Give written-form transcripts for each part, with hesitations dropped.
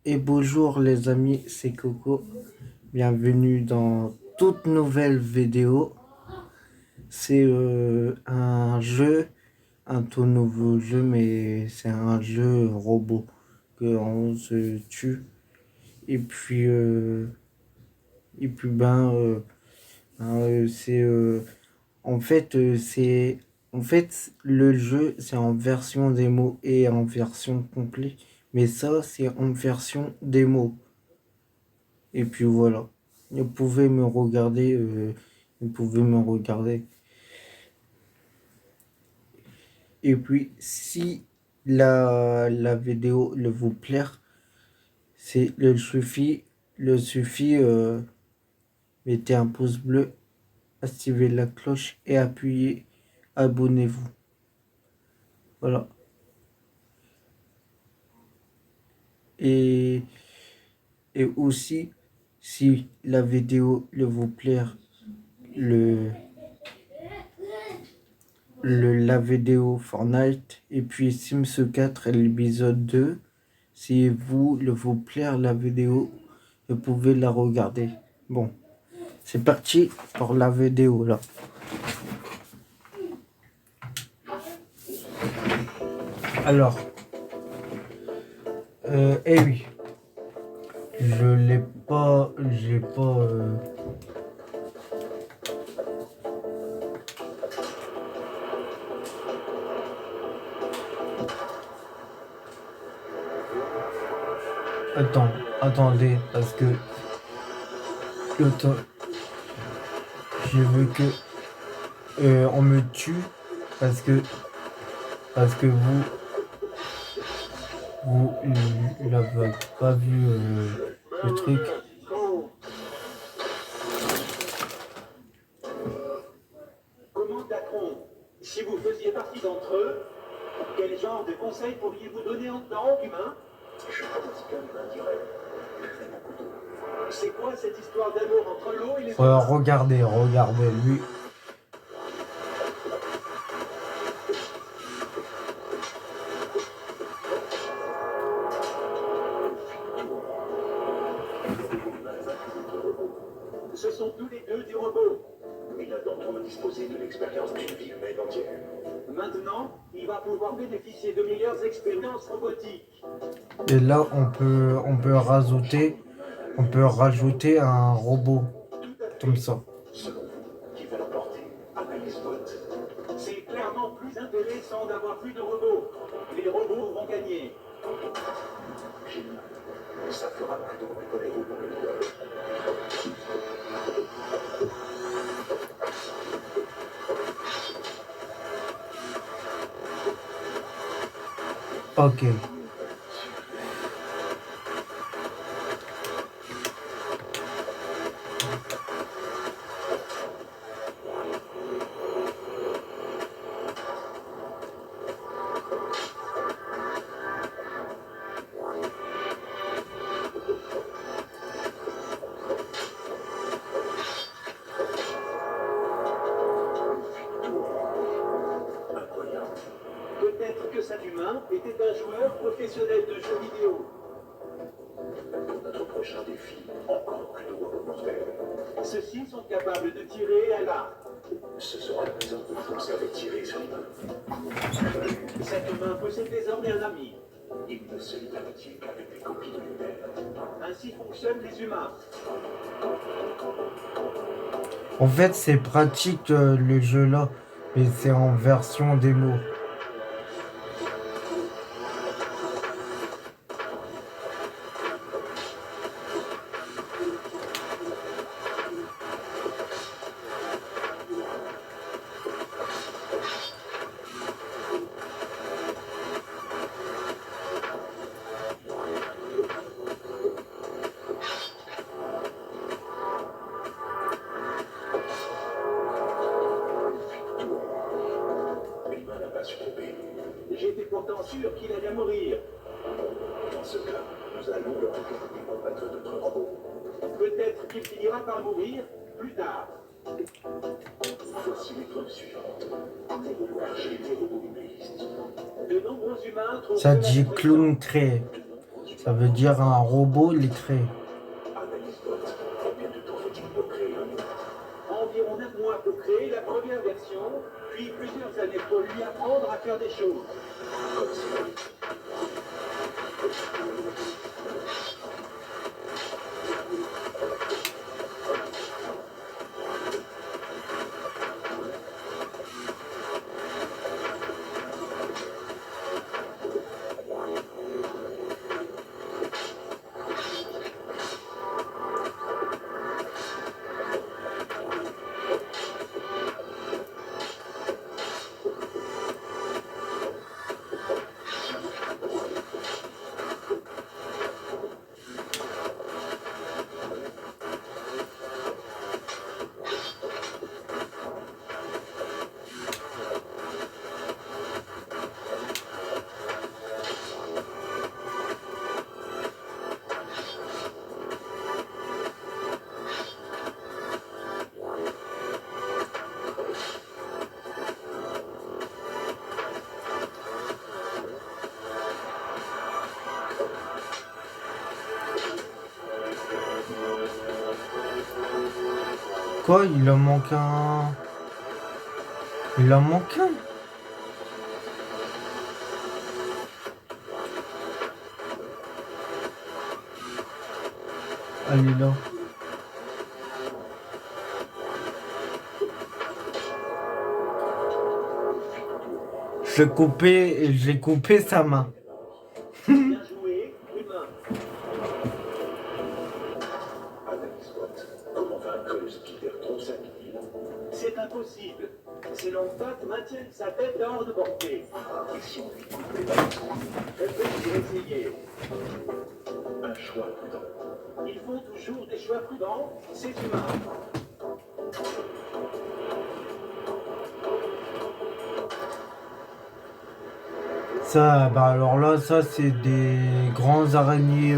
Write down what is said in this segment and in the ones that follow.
Et bonjour les amis, c'est Coco. Bienvenue dans toute nouvelle vidéo. C'est un jeu, un tout nouveau jeu, mais c'est un jeu robot que on se tue. Et puis, euh, c'est en fait le jeu c'est en version démo et en version complète. Mais ça c'est en version démo. Et puis voilà. Vous pouvez me regarder. Vous pouvez me regarder. Et puis, si la vidéo le vous plaire, c'est le suffit, mettez un pouce bleu, activez la cloche et appuyez abonnez-vous. Voilà. Et, et aussi, si la vidéo le vous plaire, le, la vidéo Fortnite et puis Sims 4 et l'épisode 2. Si vous plaire la vidéo, vous pouvez la regarder. Bon, c'est parti pour la vidéo là. Alors, eh oui, je l'ai pas, j'ai pas. Attendez, parce que le temps, je veux que on me tue parce que vous l'avez pas vu le truc. Commandatron, si vous faisiez partie d'entre eux, quel genre de conseils pourriez-vous donner en tant qu'humain? Je pense qu'un humain dirait c'est quoi cette histoire d'amour entre l'eau et les humains? Regardez, lui. Ce sont tous les deux des robots. Mais l'un d'entre eux disposait de l'expérience d'une vie humaine entière. Maintenant, il va pouvoir bénéficier de meilleures expériences robotiques. Et là, on peut rajouter un robot Tout à comme fait. ça. Selon vous, qui va l'emporter? Analyse vote. C'est clairement plus intéressant d'avoir plus de robots. Les robots vont gagner. Génial. Ça fera plus de bricoler vous pour le duel. Ok. Incroyable. Peut-être que cet humain était un joueur professionnel de jeux vidéo. Pour notre prochain défi, encore plus de robots mortels. Ceux-ci sont capables de tirer à l'arc. Ce sera la raison de conserver tirer sur l'humain. Cet humain possède désormais un ami. Il ne se lie d'amitié qu'avec les copies de lui-même. Ainsi fonctionnent les humains. En fait, c'est pratique le jeu là, mais c'est en version démo. L'humain n'a pas su tromper. J'étais pourtant sûr qu'il allait mourir. Dans ce cas, nous allons le recruter pour battre notre robot. Peut-être qu'il finira par mourir plus tard. Voici les preuves suivantes. J'ai été robots humanistes. De nombreux humains trouvent Ça cela dit effrayant. clown créé. De nombreux Ça veut dire un robot lettré. Analyse bot. Combien de temps faut-il pour créer un humain? Environ 9 mois pour créer la première version, puis plusieurs années pour lui apprendre à faire des choses. Comme ça. Quoi? Il en manque un. Il en manque un. Allez là. J'ai coupé sa main. Bien joué, humain. Analyse bot. Comment vaincre le Spider 35000? C'est impossible. Ces longues pattes maintiennent sa tête hors de portée. Et si on lui coupe les pattes? Elle peut toujours essayer. Un choix prudent. Il faut toujours des choix prudents, c'est humain. Ça, bah alors là, ça c'est des grands araignées.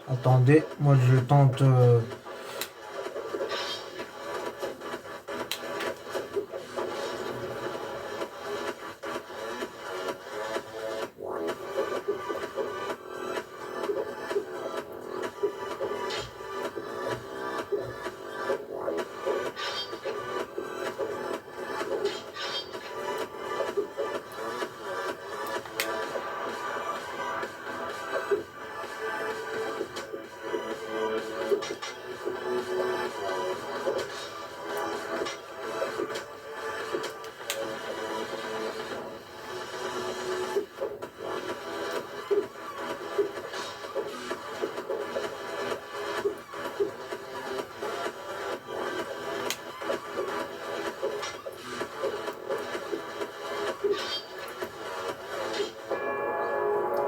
Attendez, moi je tente.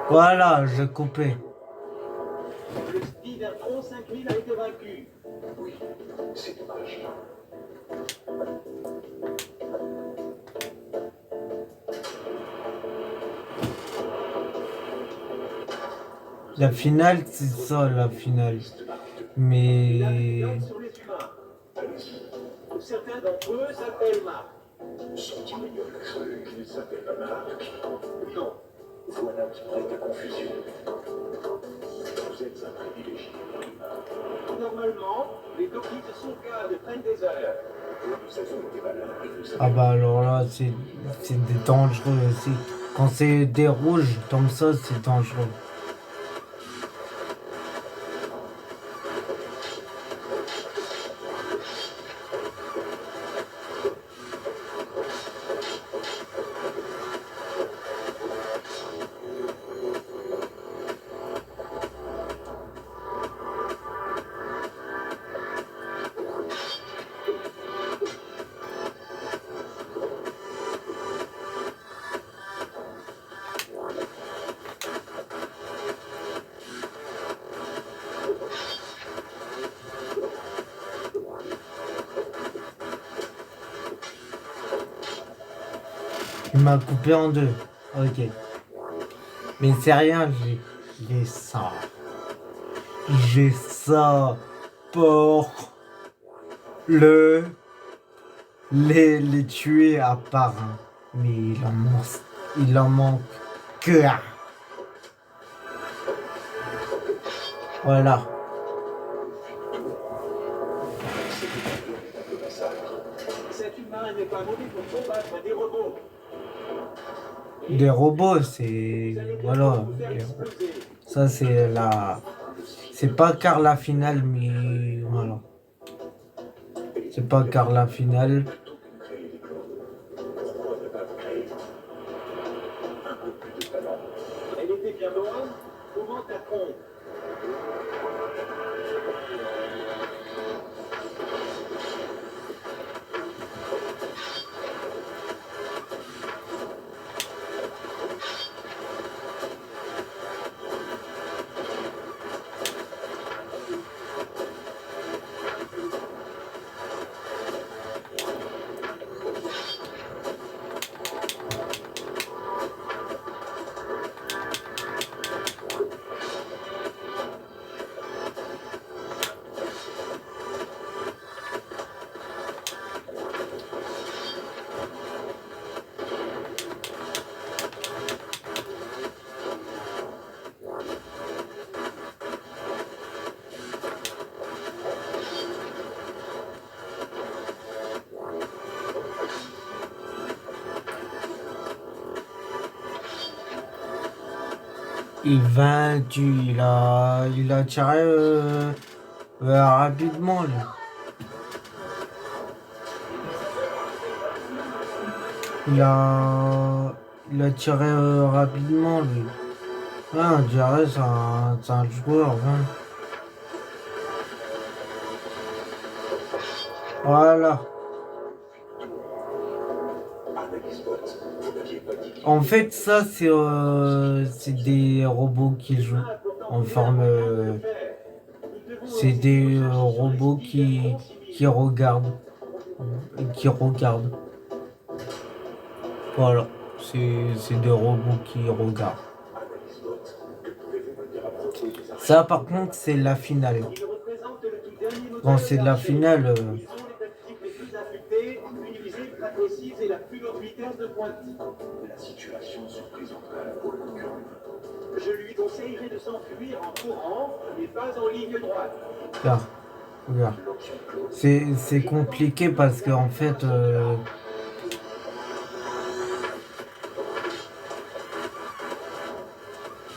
Voilà, je coupais. Le Spider 35000 a été vaincu. Oui, c'est dommage. La finale, c'est ça, la finale. Mais Sur les humains. Allez-y. Certains d'entre eux s'appellent Marc. Sont-ils meilleurs que ceux qui ne s'appellent pas Marc? Non. Voilà qui prête à confusion. Vous êtes un privilégié. Normalement, les copies de sauvegarde prennent des heures. Nous avons des valeurs et nous ah bah alors là, c'est des dangereux aussi. Quand c'est des rouges comme ça, c'est dangereux. Il m'a coupé en deux. Ok. Mais c'est rien, j'ai ça. J'ai ça pour le les tuer à part un. Mais il en manque que un. Voilà. Cet humain n'est pas mauvais pour combattre des robots. Des robots, c'est. Voilà. Ça, c'est la. C'est pas car la finale, mais voilà. C'est pas car la finale. Elle était bien loin. Comment t'as-t-on? Il il a tiré rapidement, lui. Il a tiré rapidement, lui. Ouais, on dirait c'est un joueur, hein. Voilà. En fait, ça, c'est des robots qui jouent en forme. C'est des robots qui regardent. Qui regardent. Voilà. C'est des robots qui regardent. Ça, par contre, c'est la finale. Quand c'est la finale. Ils ont les tactiques les plus affûtées, une visée très précise et la plus haute vitesse de pointe. La situation se présentera au long du. Je lui conseillerais de s'enfuir en courant, mais pas en ligne droite. Regarde. Regarde. C'est compliqué parce qu'en fait.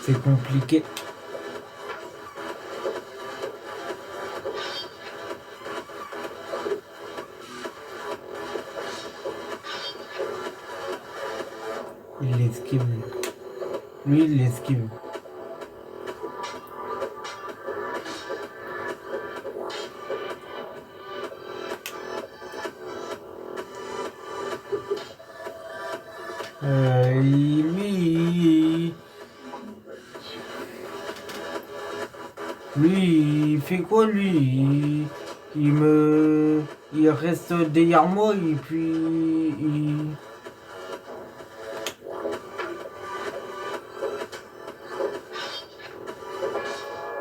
C'est compliqué. Il l'esquive. Lui, il l'esquive. Lui, il fait quoi, lui? Il reste derrière moi et puis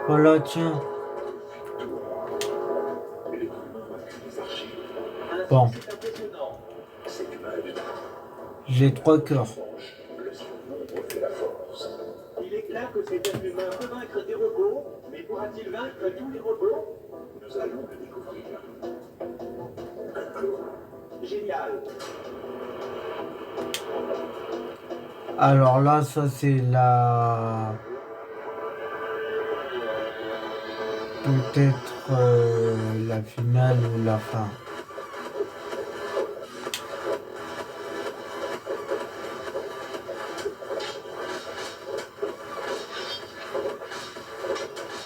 voilà, tiens. Bon. J'ai 3 cœurs. Il est clair que cet être humain peut vaincre des robots, mais pourra-t-il vaincre tous les robots? Nous allons le découvrir. Génial. Alors là, ça c'est la... Peut-être la finale ou la fin.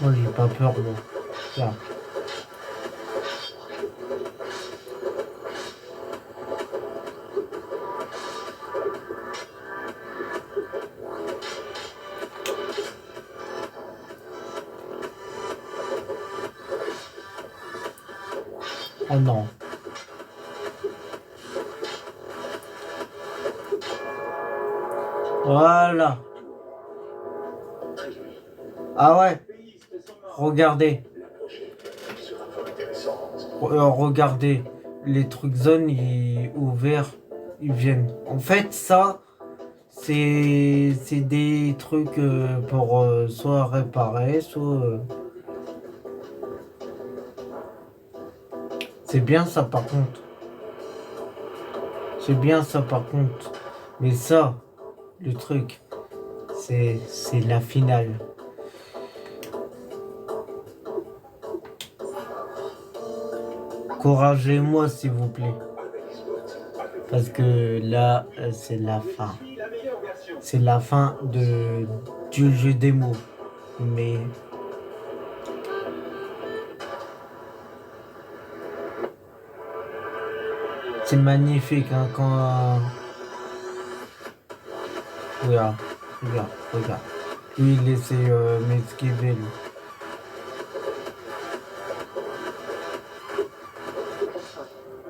Moi, j'ai pas peur, moi. Là. Oh non. Voilà. Ah ouais. Regardez. Regardez. Les trucs zones ouverts, ils viennent. En fait, ça, c'est des trucs pour soit réparer, soit... C'est bien ça par contre. C'est bien ça par contre. Mais ça, le truc, c'est la finale. Encouragez-moi s'il vous plaît. Parce que là, c'est la fin. C'est la fin du jeu démo. Mais... C'est magnifique hein, quand... Regarde, regarde, regarde. Lui, il essaie m'esquiver, lui.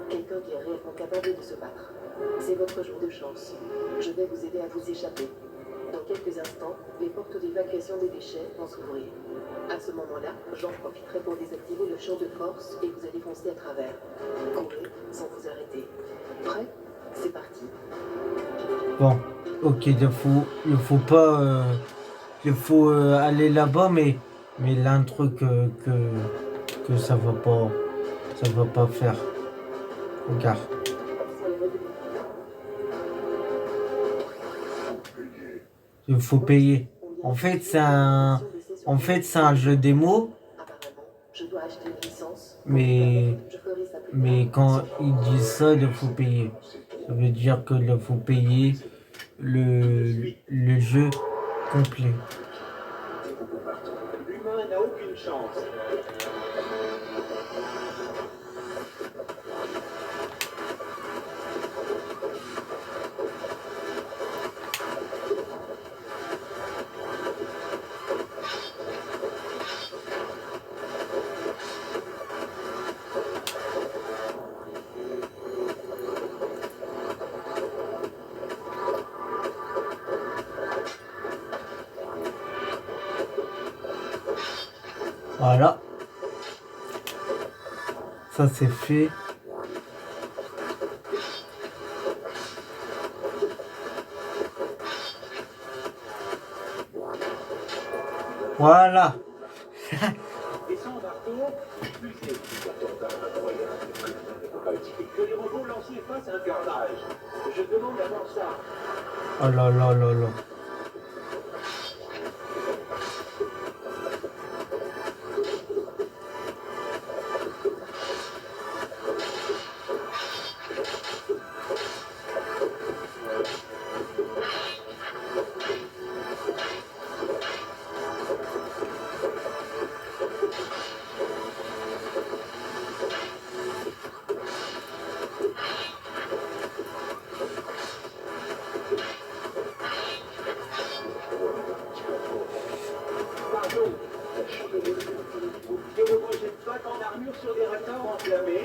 Quelqu'un qui est réellement capable de se battre. C'est votre jour de chance. Je vais vous aider à vous échapper. Dans quelques instants, les portes d'évacuation des déchets vont s'ouvrir. À ce moment-là, j'en profiterai pour désactiver le champ de force et vous allez foncer à travers. Courez sans vous arrêter. Prêt? C'est parti. Bon, ok, il faut pas... il faut aller là-bas, mais il y a un truc que ça va pas faire. Regarde. Il faut payer. En fait, c'est un jeu démo. Mais quand ils disent ça, il faut payer. Ça veut dire qu'il faut payer le jeu complet. L'humain n'a aucune chance. Voilà. Ça c'est fait. Voilà. Et sans marteau, plus c'est incroyable que les robots lanciers fassent un carnage. Je demande d'abord ça. Oh là là là là.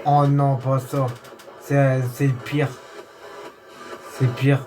Oh non, pas ça. C'est le pire. C'est pire.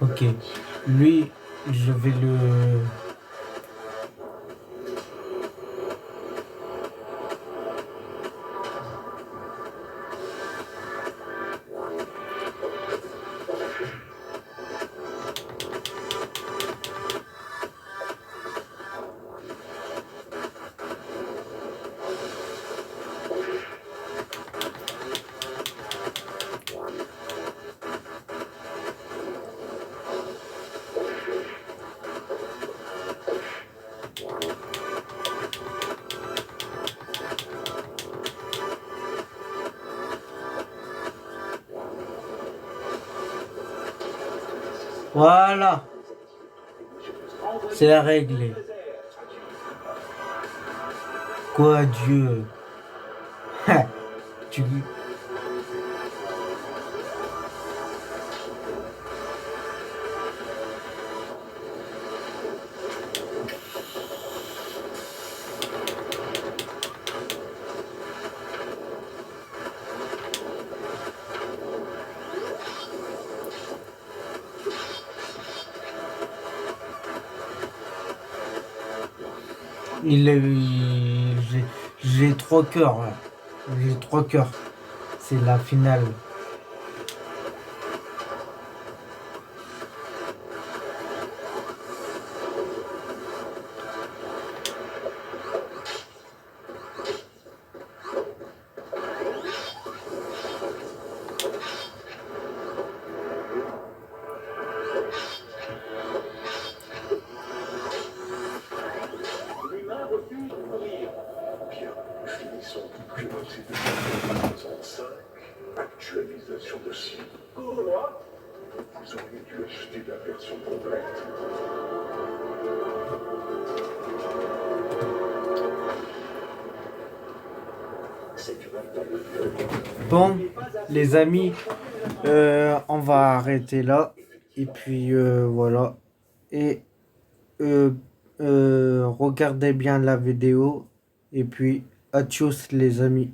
Ok. Lui, je vais le... Voilà, c'est réglé. Quoi, Dieu? Tu... Il est... J'ai 3 cœurs. Ouais. J'ai 3 cœurs. C'est la finale. L'humain refuse de mourir. Bien, finissons. Je note 2065, actualisation de site. Quoi? Vous auriez dû acheter la version complète. C'est une attaque. Bon, les amis, on va arrêter là. Et puis voilà. Et regardez bien la vidéo. Et puis, adios les amis.